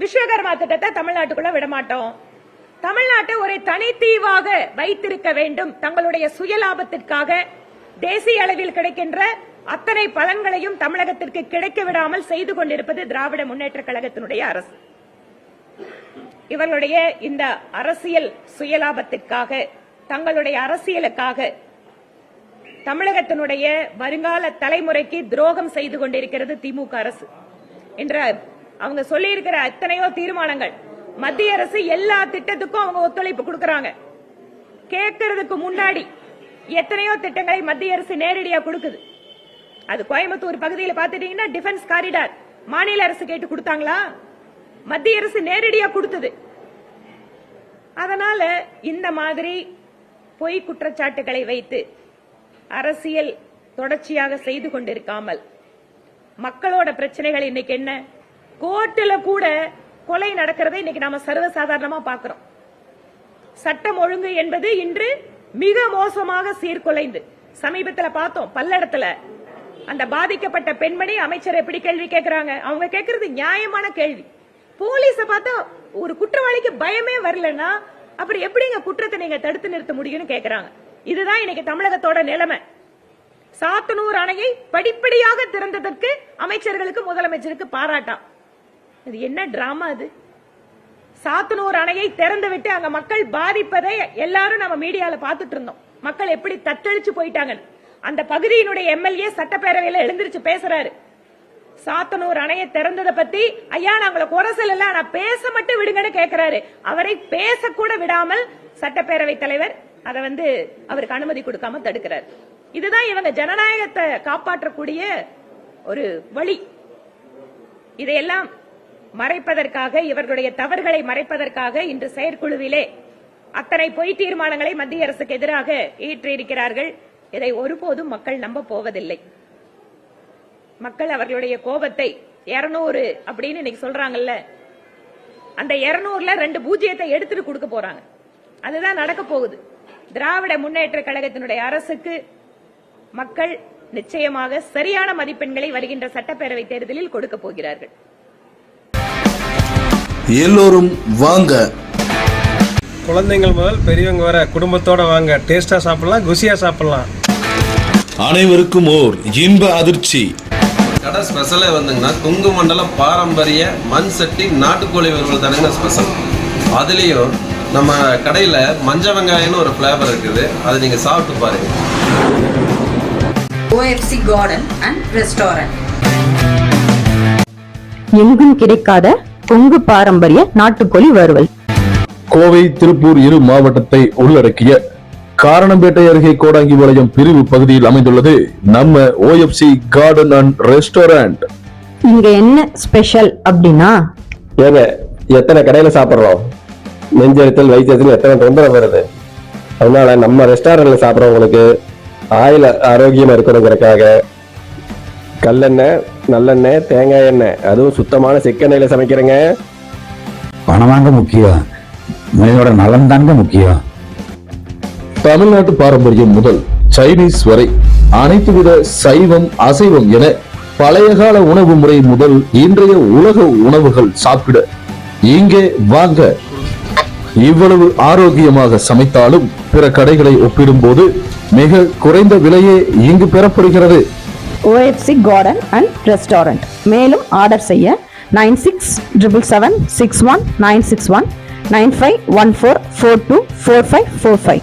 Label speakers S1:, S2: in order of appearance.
S1: விஸ்வகர்மா திட்டத்தை தமிழ்நாட்டுக்குள்ள விடமாட்டோம். தமிழ்நாட்டை ஒரு தனித்தீவாக வைத்திருக்க வேண்டும். தங்களுடைய சுயலாபத்திற்காக தேசிய அளவில் கிடைக்கின்ற அத்தனை பலன்களையும் தமிழகத்திற்கு கிடைக்க விடாமல் செய்து கொண்டிருப்பது திராவிட முன்னேற்ற கழகத்தினுடைய அரசு. இவர்களுடைய இந்த அரசியல் சுயலாபத்திற்காக, தங்களுடைய அரசியலுக்காக தமிழகத்தினுடைய வருங்கால தலைமுறைக்கு துரோகம் செய்து கொண்டிருக்கிறது திமுக அரசு. என்ற அவங்க சொல்லி இருக்கிற எத்தனையோ தீர்மானங்கள், மத்திய அரசு எல்லா திட்டத்துக்கும் அவங்க ஒத்துழைப்பு கொடுக்கறாங்க. கேட்கறதுக்கு முன்னாடி எத்தனையோ திட்டங்களை மத்திய அரசு நேரடியாக கொடுக்குது. அது கோயம்புத்தூர் பகுதியில் பாத்துட்டீங்கன்னா டிஃபென்ஸ் காரிடார் மாநில அரசு கேட்டு கொடுத்தாங்களா? மத்திய அரசு நேரடியாக கொடுத்தது. அதனால இந்த மாதிரி பொய் குற்றச்சாட்டுகளை வைத்து அரசியல் தொடர்ச்சியாக செய்து கொண்டிருக்காமல், மக்களோட பிரச்சனைகள் இன்னைக்கு என்ன, கோர்ட்டுல கூட கொலை நடக்கிறதை இன்னைக்கு நாம சர்வசாதாரணமா பாக்கிறோம். சட்டம் ஒழுங்கு என்பது இன்று மிக மோசமாக சீர்குலைந்து, சமீபத்தில் பார்த்தோம் பல்லடத்துல அந்த பாதிக்கப்பட்ட பெண்மணி அமைச்சர் எப்படி கேள்வி கேட்கிறாங்க. அவங்க கேட்கறது நியாயமான கேள்வி. போலீஸ பார்த்தா ஒரு குற்றவாளிக்கு பயமே வரலன்னா அப்படி எப்படிங்க குற்றத்தை நீங்க தடுத்து நிறுத்த முடியும்னு கேட்கிறாங்க. இதுதான் இன்னைக்கு தமிழகத்தோட நிலைமை. சாத்தனூர் அணையை படிப்படியாக திறந்ததற்கு அமைச்சர்களுக்கு, முதலமைச்சருக்கு பாராட்டாம். இது என்ன டிராமா? அது சாத்தனூர் அணையை திறந்து விட்டு அங்க மக்கள் பாதிப்பதை எல்லாரும் நம்ம மீடியால பாத்துட்டு இருந்தோம். மக்கள் எப்படி தத்தளிச்சு போயிட்டாங்க. அந்த பகுதியினுடைய எம்எல்ஏ சட்டப்பேரவையில எழுந்திருச்சு பேசுறாரு. சாத்தனூர் அணையை திறந்ததை பத்தி, ஐயா நாங்கள குறை சொல்லல, ஆனா பேச மட்டும் விடுங்கன்னு கேட்கிறாரு. அவரை பேச கூட விடாமல் சட்டப்பேரவை தலைவர் அதை அவருக்கு அனுமதி கொடுக்காம தடுக்கிறார். இதுதான் இவங்க ஜனநாயகத்தை காப்பாற்றக்கூடிய ஒரு வழி. இதையெல்லாம் மறைப்பதற்காக, இவர்களுடைய தவறுகளை மறைப்பதற்காக இன்று செயற்குழுவிலே அத்தனை பொய் தீர்மானங்களை மத்திய அரசுக்கு எதிராக ஏற்றிருக்கிறார்கள். இதை ஒருபோதும் மக்கள் நம்ப போவதில்லை. மக்கள் அவர்களுடைய கோபத்தை 200 அப்படின்னு இன்னைக்கு சொல்றாங்கல்ல, அந்த 200ல 2 பூஜ்ஜியத்தை எடுத்துட்டு கொடுக்க போறாங்க. அதுதான் நடக்க போகுது. திராவிட முன்னேற்ற கழகத்தினுடைய அரசுக்கு மக்கள் நிச்சயமாக சரியான மதிப்பெண்களை வருகின்ற சட்டப்பேரவை தேர்தலில் கொடுக்க போகிறார்கள்.
S2: எல்லோரும் வாங்க,
S3: குழந்தைகள் முதல் பெரியவங்க வர குடும்பத்தோட வாங்க. டேஸ்டா சாப்பிடலாம், குசியா சாப்பிடலாம்.
S2: அனைவருக்கும் ஓர் இன்ப அதிர்ச்சி.
S4: கடை ஸ்பெஷலே வந்துங்கன்னா கொங்கு மண்டல பாரம்பரிய மண் சட்டி நாட்டுக்கோழி வறுவல் தானுங்க ஸ்பெஷல். அதுலேயும் நம்ம கடையில் மஞ்ச வெங்காயம்னு ஒரு ஃப்ளேவர் இருக்குது, அதை நீங்கள் சாப்பிட்டு பாருங்க.
S5: OFC Garden and Restaurant.
S6: எங்கும் கிடைக்காத கொங்கு பாரம்பரிய நாட்டுக்கோழி வறுவல்.
S7: கோவை, திருப்பூர் இரு மாவட்டத்தை உள்ளடக்கிய காரணம்பேட்டை அருகே கோடாங்கிபாளையம் பிரிவு பகுதியில் அமைந்துள்ளது நம்ம OFC Garden and Restaurant.
S6: இங்க என்ன ஸ்பெஷல் அப்படின்னா,
S8: ஏங்க எத்தனை கடையில சாப்பிடுறோம், நெஞ்செரித்தல் வைத்தியத்தில் எத்தனை தொந்தரவு வருது. அதனால நம்ம ரெஸ்டாரண்ட்ல சாப்பிட்றவங்களுக்கு ஆயில் ஆரோக்கியமா இருக்கணுங்கிறதுக்காக கல்லெண்ணெய், நல்லெண்ணெய், தேங்காய் எண்ணெய், அதுவும் சுத்தமான செக்கெண்ணெயில சமைக்கிறேங்க.
S9: பணம் வாங்க முக்கியம், மனிதனோட நலன் தாங்க முக்கியம்.
S7: தமிழ்நாட்டு பாரம்பரியம் முதல் சைனீஸ் வரை அனைத்து வித சைவம், அசைவம் என பழைய கால உணவு முறை முதல் இன்றைய உலக உணவுகள் சாப்பிட இங்கே வாங்க. இவ்வளவு ஆரோக்கியமாக சமைத்தாலும் பிற கடைகளை ஒப்பிடும்போது மிக குறைந்த விலையே இங்கு பெறப்படுகிறது.
S6: OFC Garden and Restaurant. மேலும் ஆர்டர் செய்ய 9677761961 9514424545.